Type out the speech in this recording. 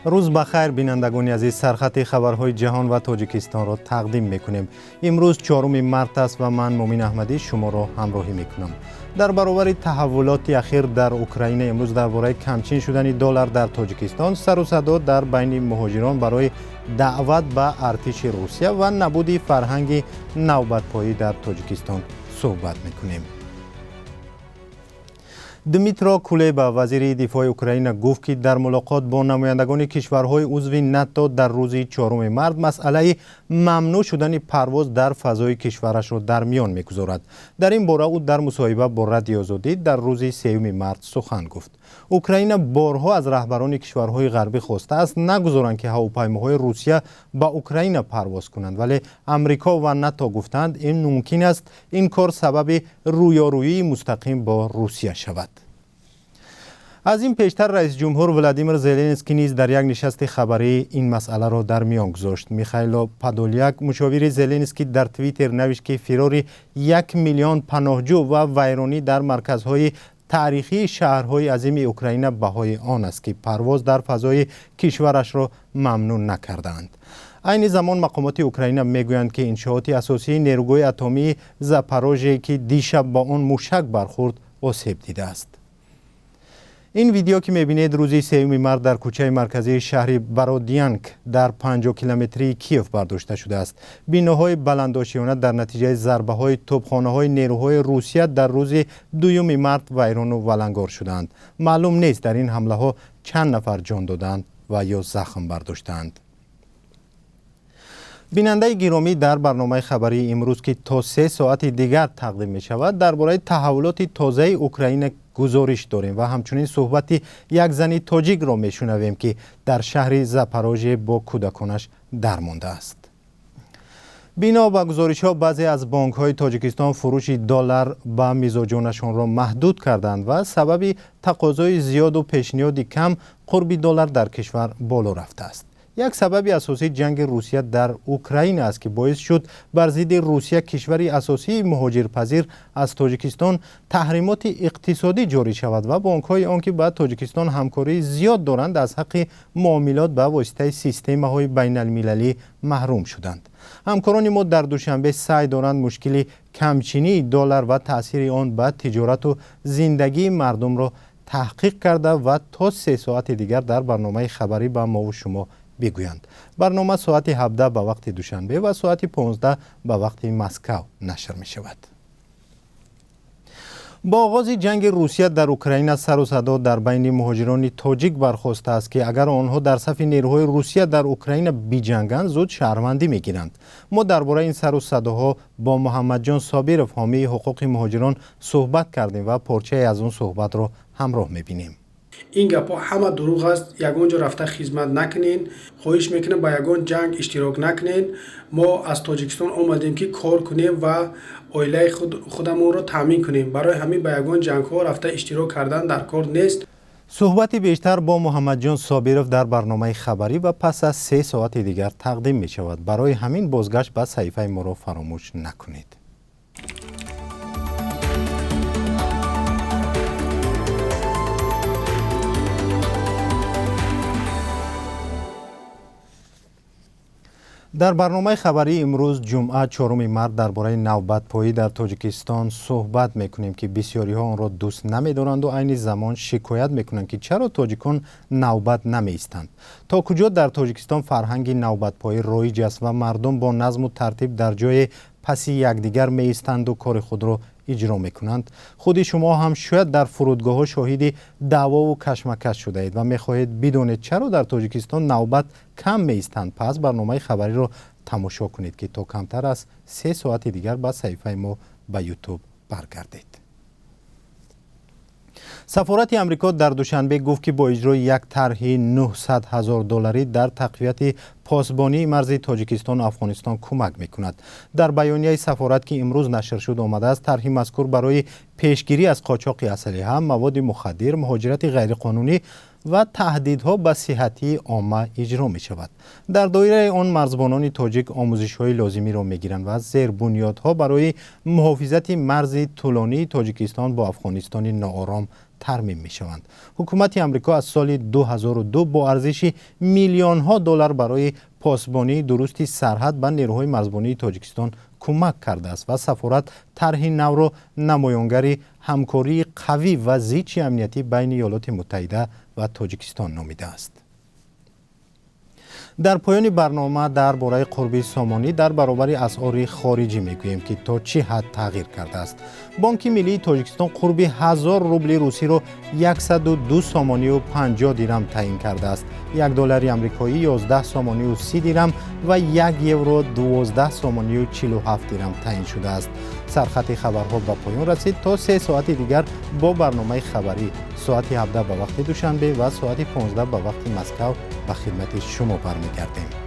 روز بخیر بینندگان عزیز، سرخط خبرهای جهان و تاجیکستان را تقدیم میکنیم. امروز 4 مارس است و من مومن احمدی شما را همراهی میکنم. در برابر تحولات اخیر در اوکراین، امروز درباره کمچین شدن دلار در تاجیکستان، سر و صدا در بین مهاجران برای دعوت به ارتش روسیه و نبود فرهنگ نوبت‌پایی در تاجیکستان صحبت میکنیم. دمیترا کولبا وزیر دفاع اوکراین گفت که در ملاقات با نمایندگان کشورهای عضو ناتو در روز 4 مارس مسئله ممنوع شدن پرواز در فضای کشورش را در میان میگذارد. در این باره او در مصاحبه با رادیو آزادی در روز 3 مارس سخن گفت. اوکراین بارها از رهبران کشورهای غربی خواسته است نگذارند که هواپیماهای روسیه با اوکراین پرواز کنند، ولی امریکا و ناتو گفتند این ممکن است این کار سبب رویارویی مستقیم با روسیه شود. از این پیشتر رئیس جمهور ولادیمیر زلنسکی نیز در یک نشست خبری این مسئله را در میان گذاشت. میخائیل پادولیاک مشاور زلنسکی در توییتر نوشت که فرار 1 میلیون پناهجو و ویرانی در مرکزهای تاریخی شهرهای عظیم اوکراین بهای آن است که پرواز در فضای کشورش را ممنوع نکردند. این زمان مقامات اوکراین میگویند که انشاءات اساسی نیروگاه اتمی زاپاروژه که دیشب با آن موشک برخورد آسیب دیده است. این ویدیو که میبینید روز 3 مارس در کوچه مرکزی شهر برودیانک در 50 کیلومتری کیف برداشته شده است. بیناهای بلندآشیانه در نتیجه ضربه‌های توپخانه‌های نیروهای روسیه در روز 2 مارس ویران و ولنگار شدند. معلوم نیست در این حمله‌ها چند نفر جان دادند و یا زخم برداشتند. بیننده گرامی، در برنامه خبری امروز که تا 3 ساعت دیگر تقدیم می شود درباره تحولات تازه اوکراین گزارش داریم و همچنین صحبت یک زن تاجیک را می شنویم که در شهر زاپاروژه با کودکانش درمانده است. بنا به گزارش‌ها بعضی از بانک‌های تاجیکستان فروش دلار به مزاجانشان را محدود کردند و سبب تقاضای زیاد و پیشنهاد کم قرب دلار در کشور بالا رفته است. یک سبب اساسی جنگ روسیه در اوکراین است که باعث شد بر ضد روسیه، کشوری اساسی مهاجرپذیر از تاجیکستان، تحریمات اقتصادی جاری شود و بانک‌های آن که با تاجیکستان همکاری زیاد دارند از حق معاملات به واسطه سیستم‌های بین‌المللی محروم شدند. همکاران ما در دوشنبه سعی دارند مشکل کمچینی دلار و تاثیر آن بر تجارت و زندگی مردم را تحقیق کرده و تا 3 ساعت دیگر در برنامه خبری با ما و شما بگویند. برنامه ساعت 17 به وقت دوشنبه و ساعت 15 به وقت مسکو نشر می شود. با آغاز جنگ روسیه در اوکراین سر و صدا در بین مهاجران تاجیک برخاسته است که اگر آنها در صف نیروهای روسیه در اوکراین بجنگند زود شهروندی میگیرند. ما درباره این سر و صداها با محمد جان صابرов حامی حقوق مهاجران صحبت کردیم و پارچه از اون صحبت را همراه میبینیم. این گپا همه دروغ است. یگان جا رفته خدمت نکنین، خواهش میکنم با یگان جنگ اشتراک نکنین. ما از تاجیکستان آمدیم که کار کنیم و عائله خودمون رو تامین کنیم. برای همین با یگان جنگ ها رفته اشتراک کردن در کار نیست. صحبت بیشتر با محمد جان صابرов در برنامه خبری و پس از 3 ساعت دیگر تقدیم می شود. برای همین بازگشت به صفحه ما را فراموش نکنید. در برنامه خبری امروز جمعه 4 مارس درباره نوبت‌پایی در تاجیکستان صحبت میکنیم که بسیاری ها آن را دوست نمی‌دارند و عین زمان شکایت میکنند که چرا تاجیکان نوبت نمی‌ایستند. تا کجا در تاجیکستان فرهنگ نوبت‌پایی رایج است و مردم با نظم و ترتیب در جای پس یکدیگر می‌ایستند و کار خود را اجرا میکنند. خود شما هم شاید در فرودگاه‌ها شاهد دعوا و کشمکش شده اید و میخواهید بدونید چرا در تاجیکستان نوبت کم می‌ایستند. پس برنامه خبری رو تماشا کنید که تا کمتر از 3 ساعت دیگر با صفحه ما به یوتیوب برگردید. سفارت امریکا در دوشنبه گفت که با اجرای یک طرح 900,000 دلاری در تقویت پاسبانی مرز تاجیکستان و افغانستان کمک میکند. در بیانیه سفارت که امروز نشر شد آمده است طرح مذکور برای پیشگیری از قاچاق اسلحه، مواد مخدر، مهاجرت غیرقانونی و تهدیدها به صحتی عامه اجرا می شود. در دایره آن مرزبانان تاجیک آموزش‌های لازمی را می‌گیرند و زیربنیادها برای محافظت مرز طولانی تاجیکستان با افغانستان ناآرام ترمیم می‌شوند. حکومت آمریکا از سال 2002 با ارزش میلیون‌ها دلار برای پاسبانی درستی سرحد به نیروهای مرزبانی تاجیکستان کمک کرده است و سفارت طرح نو را نمایانگر همکاری قوی و زیچ امنیتی بین ایالات متحده و تاجیکستان نامیده است. در پایان برنامه درباره قربی سامانی در برابر اسعار خارجی میگوییم که تا چه حد تغییر کرده است. بانک ملی تاجیکستان قربی 1000 روبل روسی را 102 سامانی و 50 درم تعیین کرده است. $1 آمریکایی 11 سامانی و 30 درم و 1 یورو 12 سامانی و 47 درم تعیین شده است. سرخط خبرها به پایان رسید. تا 3 ساعت دیگر با برنامه خبری ساعت 17 به وقت دوشنبه و ساعت 15 به وقت مسکو به خدمت شما برمیگردیم.